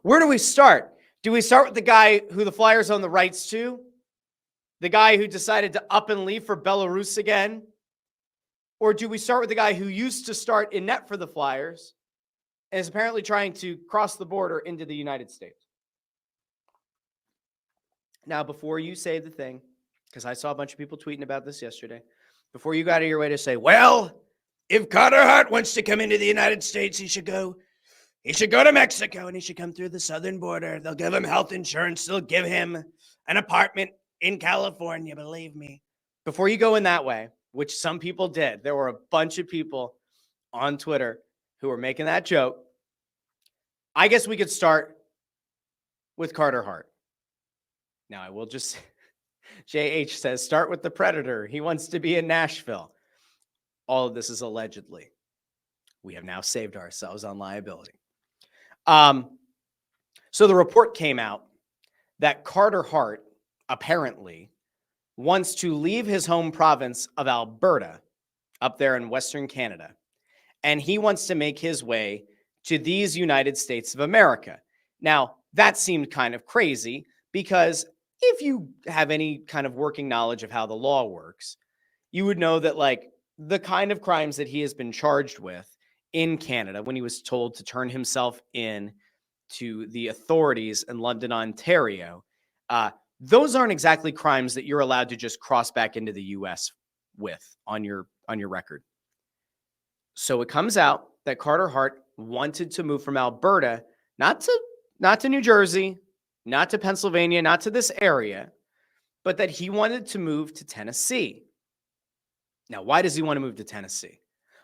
Where do we start? Do we start with the guy who the Flyers own the rights to? The guy who decided to up and leave for Belarus again? Or do we start with the guy who used to start in net for the Flyers and is apparently trying to cross the border into the United States? Now, before you say the thing, because I saw a bunch of people tweeting about this yesterday, before you go out of your way to say, well, if Carter Hart wants to come into the United States, he should go to Mexico and he should come through the southern border. They'll give him health insurance. They'll give him an apartment in California, believe me. Before you go in that way, which some people did, there were a bunch of people on Twitter who were making that joke. I guess we could start with Carter Hart. Now, I will just, JH says, start with the Predator. He wants to be in Nashville. All of this is allegedly. We have now saved ourselves on liability. So the report came out that Carter Hart apparently wants to leave his home province of Alberta up there in Western Canada, and he wants to make his way to these United States of America. Now, that seemed kind of crazy because if you have any kind of working knowledge of how the law works, you would know that like the kind of crimes that he has been charged with in Canada when he was told to turn himself in to the authorities in London, Ontario, those aren't exactly crimes that you're allowed to just cross back into the U.S. with on your record. So it comes out that Carter Hart wanted to move from Alberta, not to New Jersey, not to Pennsylvania, not to this area, but that he wanted to move to Tennessee. Now, why does he want to move to Tennessee?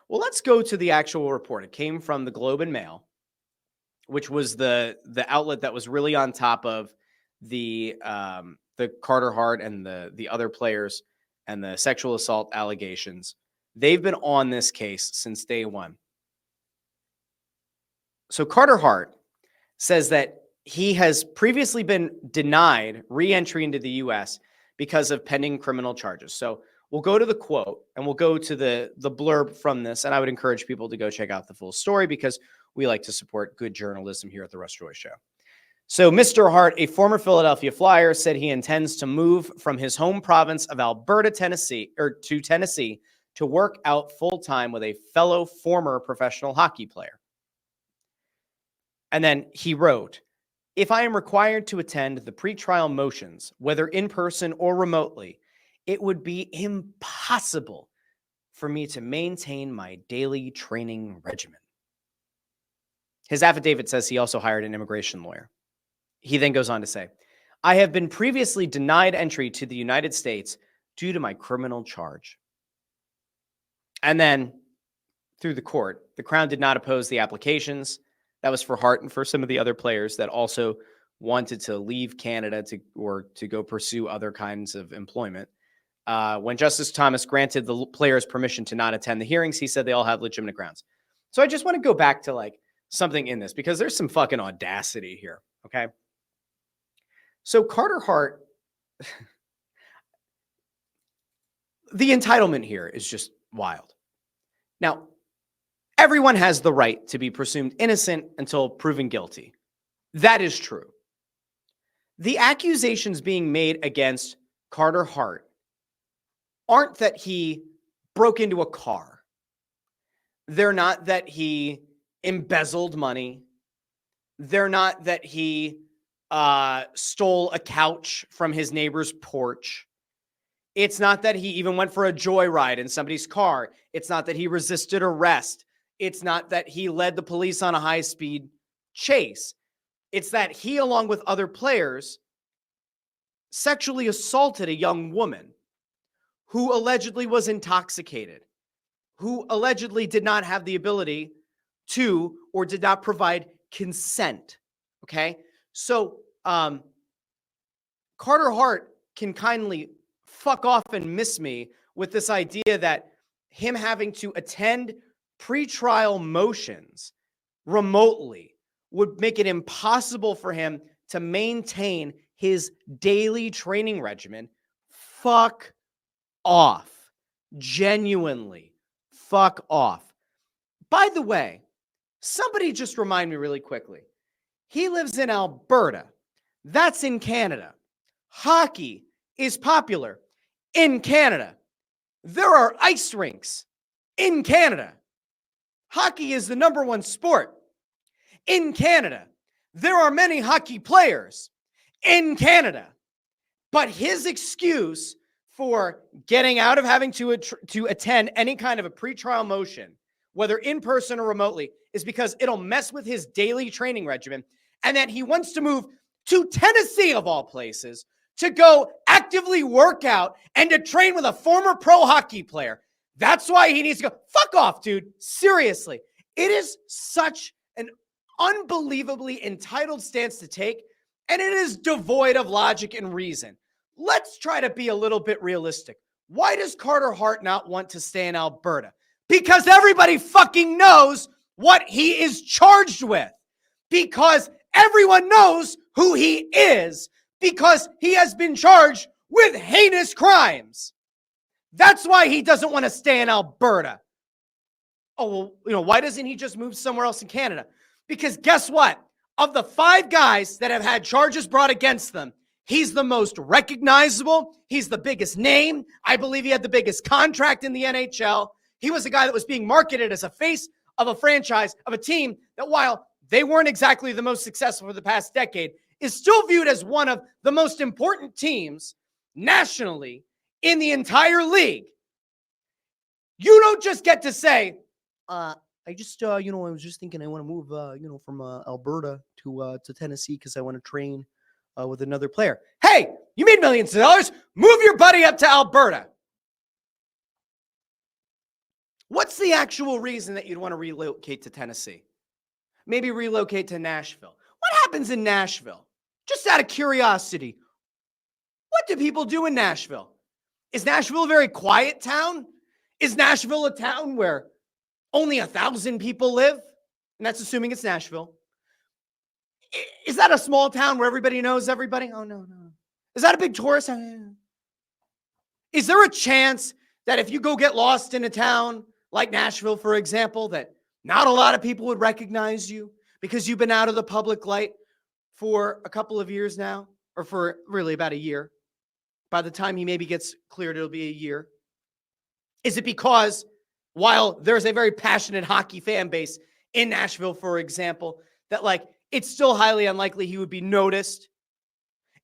Well, let's go to the actual report. It came from the Globe and Mail, which was the outlet that was really on top of the Carter Hart and the other players and the sexual assault allegations. They've been on this case since day one. So Carter Hart says that he has previously been denied re-entry into the U.S. because of pending criminal charges. So we'll go to the quote and we'll go to the blurb from this. And I would encourage people to go check out the full story because we like to support good journalism here at the Russ Joy Show. So Mr. Hart, a former Philadelphia Flyer, said he intends to move from his home province of Alberta, Tennessee to work out full-time with a fellow former professional hockey player. And then he wrote, if I am required to attend the pretrial motions, whether in person or remotely, it would be impossible for me to maintain my daily training regimen. His affidavit says he also hired an immigration lawyer. He then goes on to say, I have been previously denied entry to the United States due to my criminal charge. And then through the court, the Crown did not oppose the applications. That was for Hart and for some of the other players that also wanted to leave Canada to go pursue other kinds of employment. When Justice Thomas granted the players permission to not attend the hearings, he said they all have legitimate grounds. So I just want to go back to like something in this because there's some fucking audacity here. Okay. So Carter Hart, the entitlement here is just wild. Now, everyone has the right to be presumed innocent until proven guilty. That is true. The accusations being made against Carter Hart aren't that he broke into a car. They're not that he embezzled money. They're not that he stole a couch from his neighbor's porch. It's not that he even went for a joyride in somebody's car. It's not that he resisted arrest. It's not that he led the police on a high-speed chase. It's that he, along with other players, sexually assaulted a young woman who allegedly was intoxicated, who allegedly did not have the ability to or did not provide consent. Okay? So Carter Hart can kindly fuck off and miss me with this idea that him having to attend pretrial motions remotely would make it impossible for him to maintain his daily training regimen. Fuck off. Genuinely, fuck off. By the way, somebody just remind me really quickly. He lives in Alberta. That's in Canada. Hockey is popular in Canada. There are ice rinks in Canada. Hockey is the number one sport in Canada. There are many hockey players in Canada. But his excuse for getting out of having to attend any kind of a pretrial motion, whether in person or remotely, is because it'll mess with his daily training regimen, and that he wants to move to Tennessee, of all places, to go actively work out and to train with a former pro hockey player. That's why he needs to go. Fuck off, dude. Seriously. It is such an unbelievably entitled stance to take, and it is devoid of logic and reason. Let's try to be a little bit realistic. Why does Carter Hart not want to stay in Alberta? Because everybody fucking knows what he is charged with. Because everyone knows who he is. Because he has been charged with heinous crimes. That's why he doesn't want to stay in Alberta. Oh, well, why doesn't he just move somewhere else in Canada? Because guess what? Of the 5 guys that have had charges brought against them, he's the most recognizable. He's the biggest name. I believe he had the biggest contract in the NHL. He was a guy that was being marketed as a face of a franchise, of a team that, while they weren't exactly the most successful for the past decade, is still viewed as one of the most important teams nationally in the entire league. You don't just get to say, I was just thinking I want to move, from Alberta to Tennessee because I want to train with another player. Hey, you made millions of dollars. Move your buddy up to Alberta. What's the actual reason that you'd want to relocate to Tennessee? Maybe relocate to Nashville. What happens in Nashville? Just out of curiosity, what do people do in Nashville? Is Nashville a very quiet town? Is Nashville a town where only 1,000 people live? And that's assuming it's Nashville. Is that a small town where everybody knows everybody? Oh, no. Is that a big tourist? Is there a chance that if you go get lost in a town like Nashville, for example, that not a lot of people would recognize you because you've been out of the public light for a couple of years now, or for really about a year? By the time he maybe gets cleared, it'll be a year. Is it because while there's a very passionate hockey fan base in Nashville, for example, that it's still highly unlikely he would be noticed?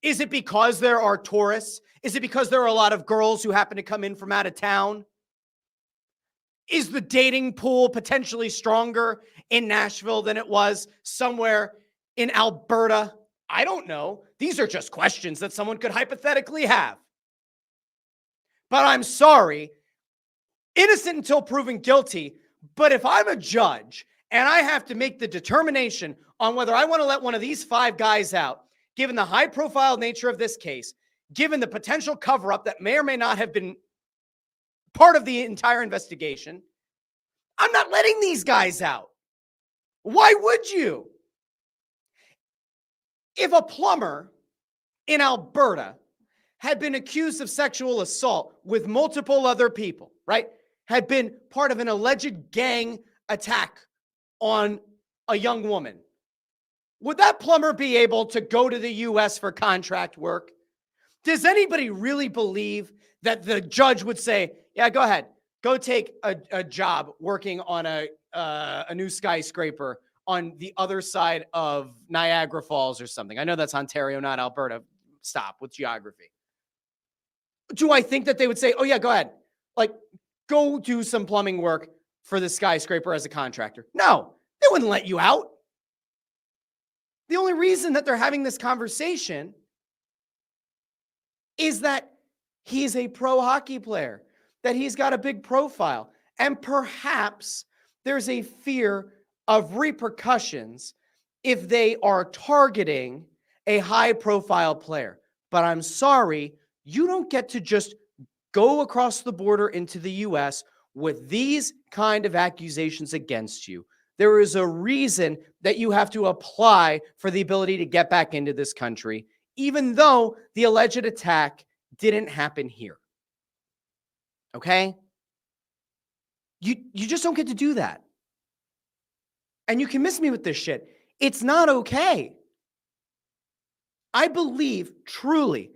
Is it because there are tourists? Is it because there are a lot of girls who happen to come in from out of town? Is the dating pool potentially stronger in Nashville than it was somewhere in Alberta? I don't know. These are just questions that someone could hypothetically have. But I'm sorry, innocent until proven guilty. But if I'm a judge and I have to make the determination on whether I want to let one of these 5 guys out, given the high-profile nature of this case, given the potential cover-up that may or may not have been part of the entire investigation, I'm not letting these guys out. Why would you? If a plumber in Alberta had been accused of sexual assault with multiple other people, right? Had been part of an alleged gang attack on a young woman, would that plumber be able to go to the U.S. for contract work? Does anybody really believe that the judge would say, yeah, go ahead, go take a job working on a new skyscraper on the other side of Niagara Falls or something? I know that's Ontario, not Alberta. Stop with geography. Do I think that they would say, oh yeah, go ahead, go do some plumbing work for the skyscraper as a contractor? No, they wouldn't let you out. The only reason that they're having this conversation is that he's a pro hockey player, that he's got a big profile, and perhaps there's a fear of repercussions if they are targeting a high-profile player. But I'm sorry, you don't get to just go across the border into the U.S. with these kind of accusations against you. There is a reason that you have to apply for the ability to get back into this country, even though the alleged attack didn't happen here. Okay? You just don't get to do that. And you can miss me with this shit. It's not okay. I believe truly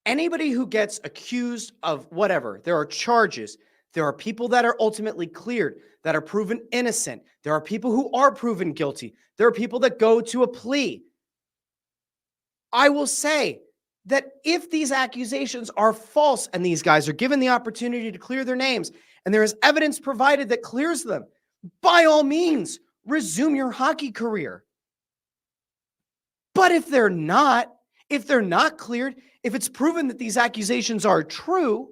anybody who gets accused of whatever, there are charges. There are people that are ultimately cleared, that are proven innocent. There are people who are proven guilty. There are people that go to a plea. I will say that if these accusations are false and these guys are given the opportunity to clear their names and there is evidence provided that clears them, by all means, resume your hockey career. But if they're not cleared, if it's proven that these accusations are true,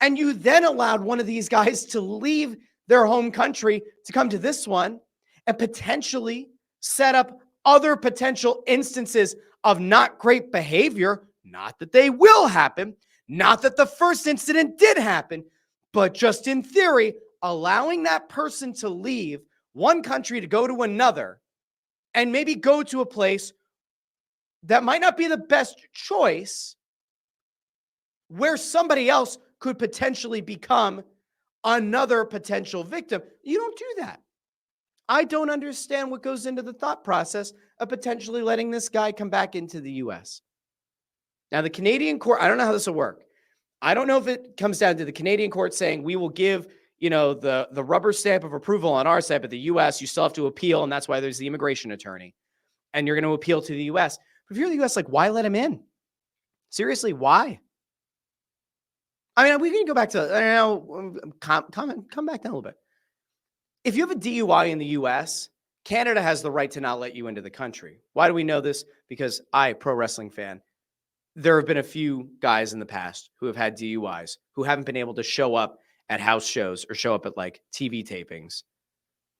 and you then allowed one of these guys to leave their home country to come to this one and potentially set up other potential instances of not great behavior, not that they will happen, not that the first incident did happen, but just in theory, allowing that person to leave one country to go to another and maybe go to a place that might not be the best choice, where somebody else could potentially become another potential victim. You don't do that. I don't understand what goes into the thought process of potentially letting this guy come back into the U.S. Now, the Canadian court, I don't know how this will work. I don't know if it comes down to the Canadian court saying we will give, the rubber stamp of approval on our side, but the U.S., you still have to appeal, and that's why there's the immigration attorney. And you're going to appeal to the U.S. But if you're the U.S., why let him in? Seriously, why? I mean, we can go back to, come back down a little bit. If you have a DUI in the U.S., Canada has the right to not let you into the country. Why do we know this? Because pro wrestling fan, there have been a few guys in the past who have had DUIs who haven't been able to show up at house shows or show up at TV tapings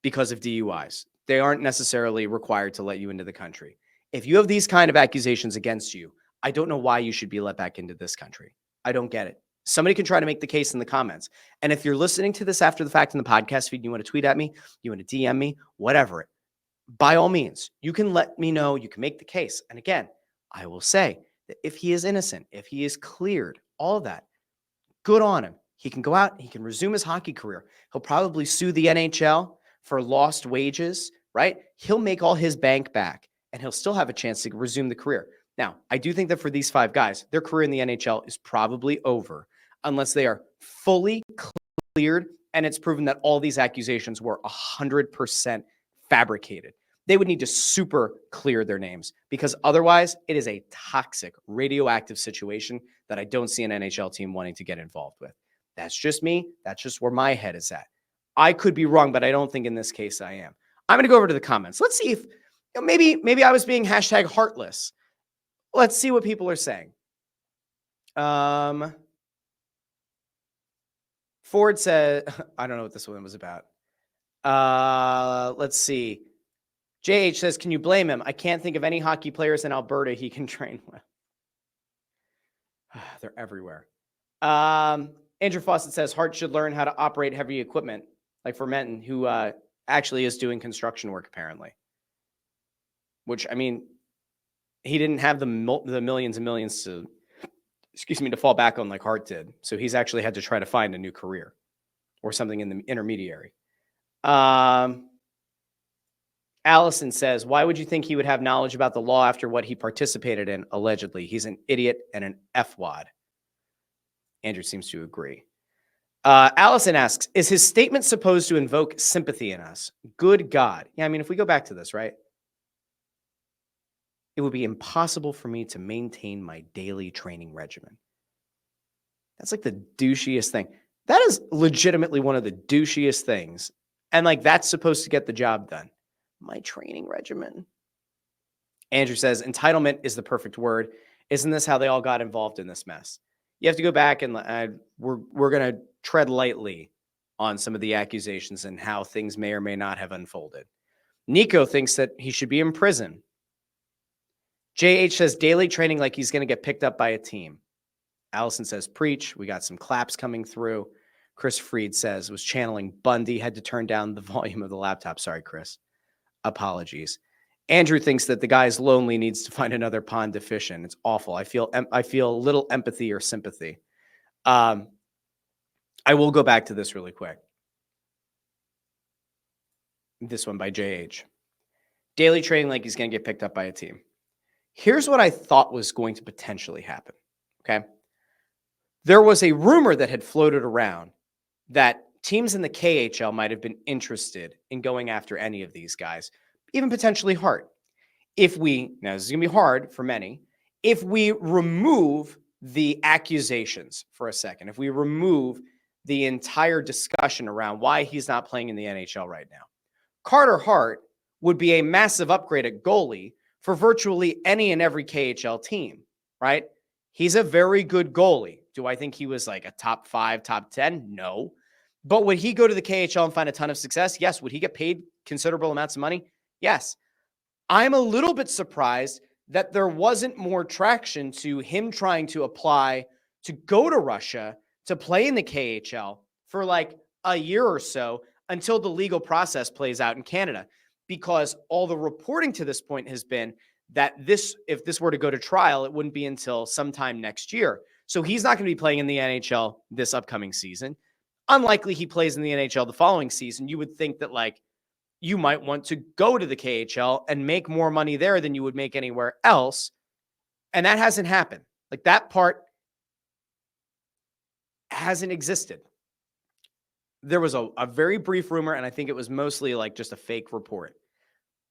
because of DUIs. They aren't necessarily required to let you into the country. If you have these kind of accusations against you, I don't know why you should be let back into this country. I don't get it. Somebody can try to make the case in the comments. And if you're listening to this after the fact in the podcast feed, you want to tweet at me, you want to DM me, whatever, by all means, you can let me know. You can make the case. And again, I will say that if he is innocent, if he is cleared, all of that, good on him. He can go out, he can resume his hockey career. He'll probably sue the NHL for lost wages, right? He'll make all his bank back and he'll still have a chance to resume the career. Now, I do think that for these 5 guys, their career in the NHL is probably over unless they are fully cleared and it's proven that all these accusations were 100% fabricated. They would need to super clear their names because otherwise it is a toxic, radioactive situation that I don't see an NHL team wanting to get involved with. That's just me. That's just where my head is at. I could be wrong, but I don't think in this case I am. I'm going to go over to the comments. Let's see if maybe I was being #heartless. Let's see what people are saying. Ford said, I don't know what this one was about. Let's see. JH says, can you blame him? I can't think of any hockey players in Alberta he can train with. They're everywhere. Andrew Fawcett says, Hart should learn how to operate heavy equipment, like for Menton, who actually is doing construction work, apparently. Which, I mean, he didn't have the millions and millions to fall back on like Hart did. So he's actually had to try to find a new career or something in the intermediary. Allison says, why would you think he would have knowledge about the law after what he participated in, allegedly? He's an idiot and an F-wad. Andrew seems to agree. Allison asks, is his statement supposed to invoke sympathy in us? Good God. Yeah, I mean, if we go back to this, right? It would be impossible for me to maintain my daily training regimen. That's like the douchiest thing. That is legitimately one of the douchiest things. And that's supposed to get the job done. My training regimen. Andrew says, entitlement is the perfect word. Isn't this how they all got involved in this mess? You have to go back and we're going to tread lightly on some of the accusations and how things may or may not have unfolded. Nico thinks that he should be in prison. JH says daily training like he's going to get picked up by a team. Allison says preach. We got some claps coming through. Chris Freed says was channeling Bundy, had to turn down the volume of the laptop. Sorry, Chris. Apologies. Andrew thinks that the guy's lonely, needs to find another pond to fish in. It's awful. I feel little empathy or sympathy. I will go back to this really quick. This one by JH. Daily training like he's going to get picked up by a team. Here's what I thought was going to potentially happen. Okay. There was a rumor that had floated around that teams in the KHL might have been interested in going after any of these guys, even potentially Hart. Now this is going to be hard for many, if we remove the accusations for a second, if we remove the entire discussion around why he's not playing in the NHL right now, Carter Hart would be a massive upgrade at goalie for virtually any and every KHL team, right? He's a very good goalie. Do I think he was like a top 5, top 10? No. But would he go to the KHL and find a ton of success? Yes. Would he get paid considerable amounts of money? Yes. I'm a little bit surprised that there wasn't more traction to him trying to apply to go to Russia to play in the KHL for like a year or so until the legal process plays out in Canada, because all the reporting to this point has been that if this were to go to trial, it wouldn't be until sometime next year. So he's not going to be playing in the NHL this upcoming season. Unlikely he plays in the NHL the following season. You would think that like you might want to go to the KHL and make more money there than you would make anywhere else. And that hasn't happened. Like that part hasn't existed. There was a very brief rumor, and I think it was mostly like just a fake report.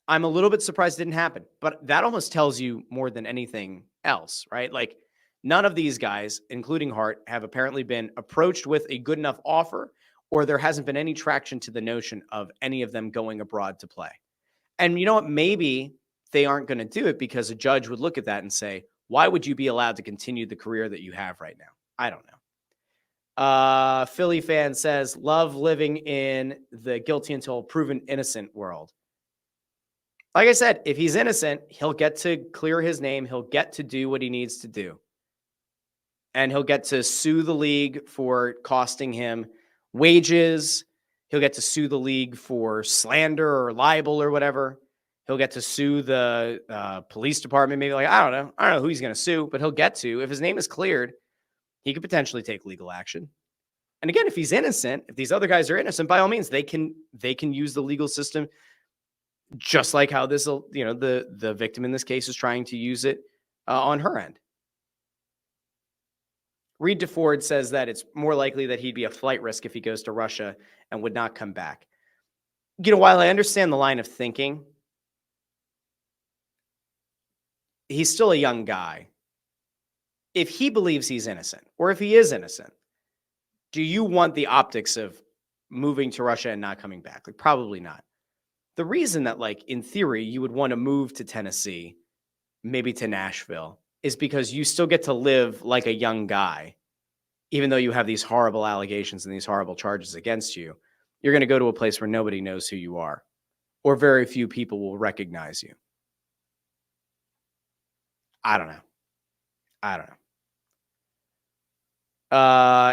I'm a little bit surprised it didn't happen, but that almost tells you more than anything else, right? Like none of these guys, including Hart, have apparently been approached with a good enough offer, or there hasn't been any traction to the notion of any of them going abroad to play. And you know what? Maybe they aren't going to do it because a judge would look at that and say, why would you be allowed to continue the career that you have right now? I don't know. Philly fan says, love living in the guilty until proven innocent world. Like I said, if he's innocent, he'll get to clear his name. He'll get to do what he needs to do. And he'll get to sue the league for costing him wages. He'll get to sue the league for slander or libel or whatever. He'll get to sue the police department. Maybe like, I don't know who he's going to sue, but he'll get to, if his name is cleared, he could potentially take legal action. And again, if he's innocent, if these other guys are innocent, by all means, they can use the legal system, just like how this, the victim in this case is trying to use it on her end. Reed DeFord says that it's more likely that he'd be a flight risk if he goes to Russia and would not come back. While I understand the line of thinking, he's still a young guy. If he believes he's innocent, or if he is innocent, do you want the optics of moving to Russia and not coming back? Like, probably not. The reason that, like, in theory, you would want to move to Tennessee, maybe to Nashville, is because you still get to live like a young guy, even though you have these horrible allegations and these horrible charges against you. You're going to go to a place where nobody knows who you are, or very few people will recognize you. I don't know.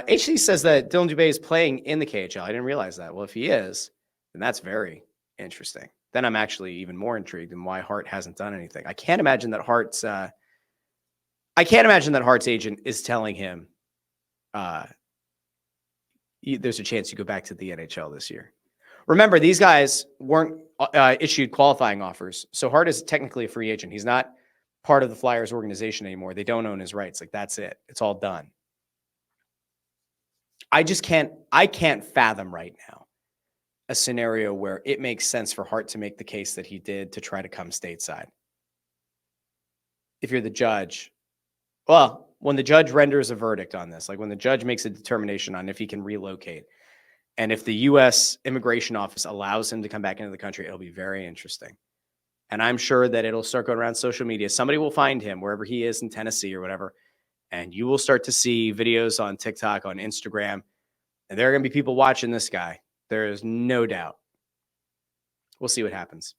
HC says that Dylan Dubé is playing in the KHL. I didn't realize that. Well, if he is, then that's very interesting. Then I'm actually even more intrigued in why Hart hasn't done anything. I can't imagine that Hart's agent is telling him there's a chance you go back to the NHL this year. Remember, these guys weren't issued qualifying offers, so Hart is technically a free agent. He's not part of the Flyers organization anymore. They don't own his rights. Like, that's it. It's all done. I can't fathom right now a scenario where it makes sense for Hart to make the case that he did to try to come stateside. If you're the judge, well, when the judge renders a verdict on this, like when the judge makes a determination on if he can relocate, and if the U.S. Immigration Office allows him to come back into the country, it'll be very interesting. And I'm sure that it'll start going around social media. Somebody will find him wherever he is in Tennessee or whatever, and you will start to see videos on TikTok, on Instagram, and there are going to be people watching this guy. There is no doubt. We'll see what happens.